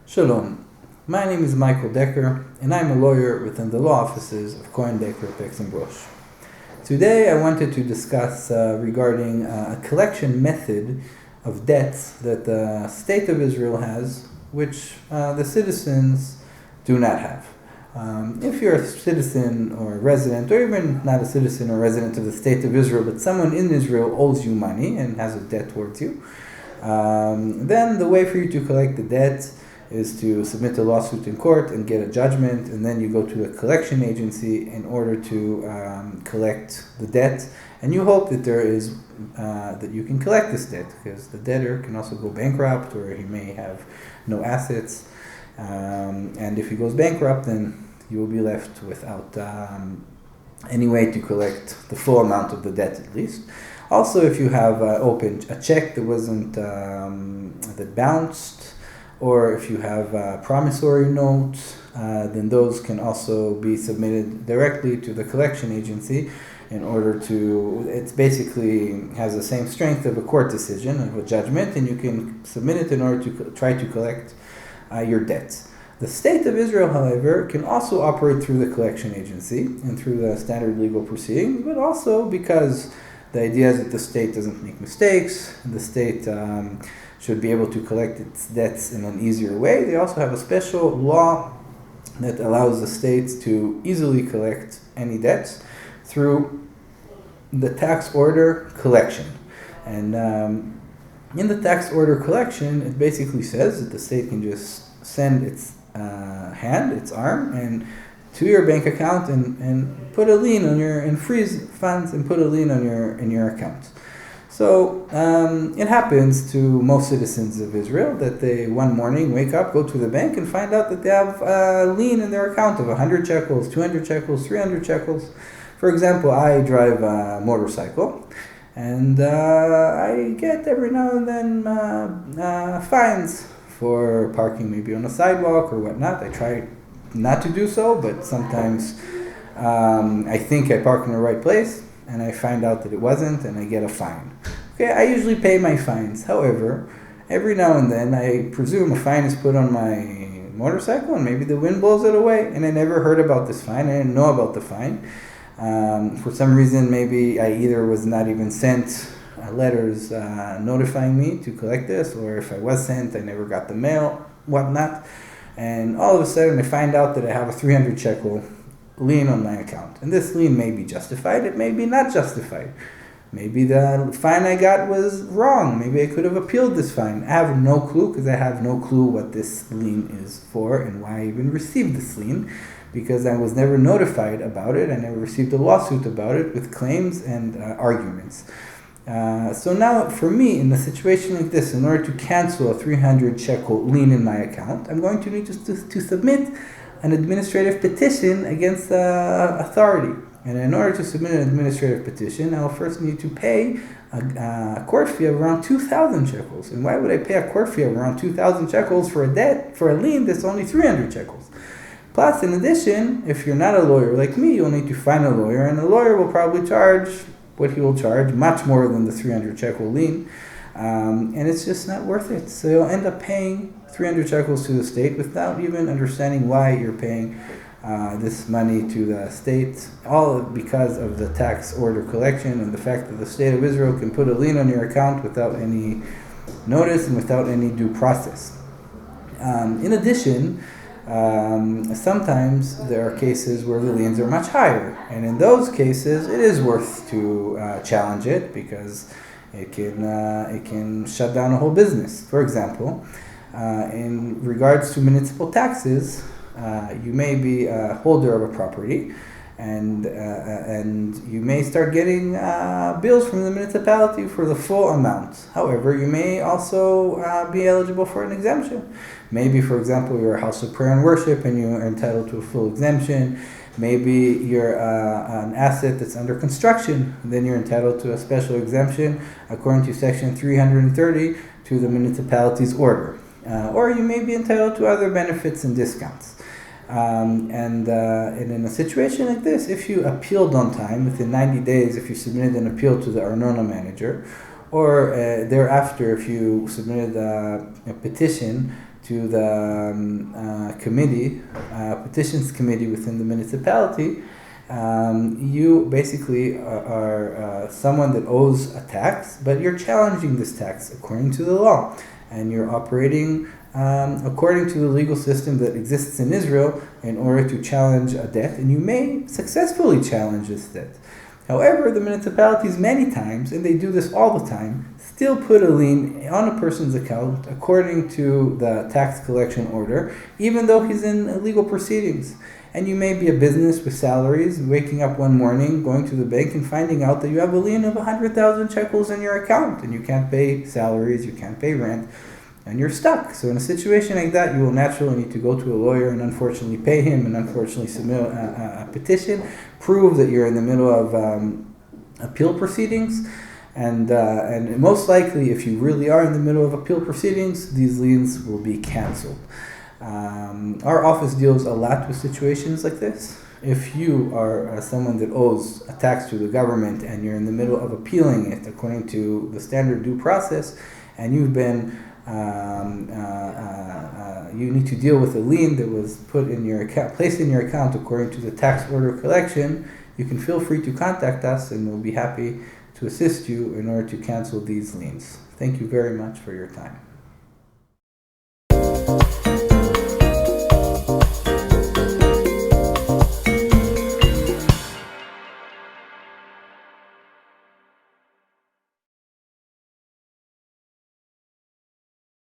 Shalom. My name is Michael Decker, and I'm a lawyer within the law offices of Cohen Decker, Pex and Brosh. Today I wanted to discuss regarding a collection method of debts that the State of Israel has, which the citizens do not have. If you're a citizen or a resident, or even not a citizen or resident of the State of Israel, but someone in Israel owes you money and has a debt towards you, then the way for you to collect the debt is to submit a lawsuit in court and get a judgment, and then you go to a collection agency in order to collect the debt, and you hope that that you can collect this debt, because the debtor can also go bankrupt, or he may have no assets, and if he goes bankrupt, then you will be left without any way to collect the full amount of the debt, at least. Also, if you have opened a check that wasn't that bounced, or if you have promissory notes, then those can also be submitted directly to the collection agency in order to, it's basically has the same strength of a court decision, of a judgment, and you can submit it in order to try to collect your debts. The State of Israel, however, can also operate through the collection agency and through the standard legal proceedings, but also because the idea is that the state doesn't make mistakes, the state should be able to collect its debts in an easier way. They also have a special law that allows the states to easily collect any debts through the tax order collection. And in the tax order collection, it basically says that the state can just send its its arm, and to your bank account and put a lien on and freeze funds and put a lien on your account. So it happens to most citizens of Israel that they one morning wake up, go to the bank, and find out that they have a lien in their account of 100 shekels, 200 shekels, 300 shekels. For example, I drive a motorcycle, and I get every now and then fines for parking maybe on a sidewalk or whatnot. I try not to do so, but sometimes I think I park in the right place, and I find out that it wasn't, and I get a fine. Okay, I usually pay my fines. However, every now and then I presume a fine is put on my motorcycle, and maybe the wind blows it away, and I never heard about this fine. I didn't know about the fine. For some reason, maybe I either was not even sent letters notifying me to collect this, or if I was sent, I never got the mail, whatnot. And all of a sudden, I find out that I have a 300 shekel lien on my account. And this lien may be justified, it may be not justified. Maybe the fine I got was wrong. Maybe I could have appealed this fine. I have no clue, because I have no clue what this lien is for and why I even received this lien, because I was never notified about it. I never received a lawsuit about it with claims and arguments. So now, for me, in a situation like this, in order to cancel a 300 shekel lien in my account, I'm going to need to submit an administrative petition against the authority. And in order to submit an administrative petition, I'll first need to pay a court fee of around 2,000 shekels. And why would I pay a court fee of around 2,000 shekels for a debt, for a lien that's only 300 shekels? Plus, in addition, if you're not a lawyer like me, you'll need to find a lawyer, and the lawyer will probably charge what he will charge, much more than the 300 shekel lien, and it's just not worth it. So you'll end up paying 300 shekels to the state without even understanding why you're paying this money to the state, all because of the tax order collection and the fact that the State of Israel can put a lien on your account without any notice and without any due process. In addition, sometimes there are cases where the liens are much higher, and in those cases it is worth to challenge it, because it can shut down a whole business. For example, in regards to municipal taxes, you may be a holder of a property, and you may start getting bills from the municipality for the full amount. However, you may also be eligible for an exemption. Maybe, for example, you're a house of prayer and worship and you are entitled to a full exemption. Maybe you're an asset that's under construction, then you're entitled to a special exemption according to section 330 to the municipality's order. Or you may be entitled to other benefits and discounts. And in a situation like this, if you appealed on time, within 90 days, if you submitted an appeal to the Arnona manager, or thereafter, if you submitted a petition to the committee, petitions committee within the municipality, you basically are someone that owes a tax, but you're challenging this tax according to the law, and you're operating according to the legal system that exists in Israel in order to challenge a debt, and you may successfully challenge this debt. However, the municipalities many times, and they do this all the time, still put a lien on a person's account according to the tax collection order, even though he's in legal proceedings. And you may be a business with salaries, waking up one morning, going to the bank and finding out that you have a lien of 100,000 shekels in your account, and you can't pay salaries, you can't pay rent, and you're stuck. So in a situation like that, you will naturally need to go to a lawyer and unfortunately pay him and unfortunately submit a petition, prove that you're in the middle of appeal proceedings, and most likely, if you really are in the middle of appeal proceedings, these liens will be canceled. Our office deals a lot with situations like this. If you are someone that owes a tax to the government and you're in the middle of appealing it according to the standard due process, and you've been you need to deal with a lien that was put in your account, placed in your account according to the tax order collection, you can feel free to contact us and we'll be happy to assist you in order to cancel these liens. Thank you very much for your time.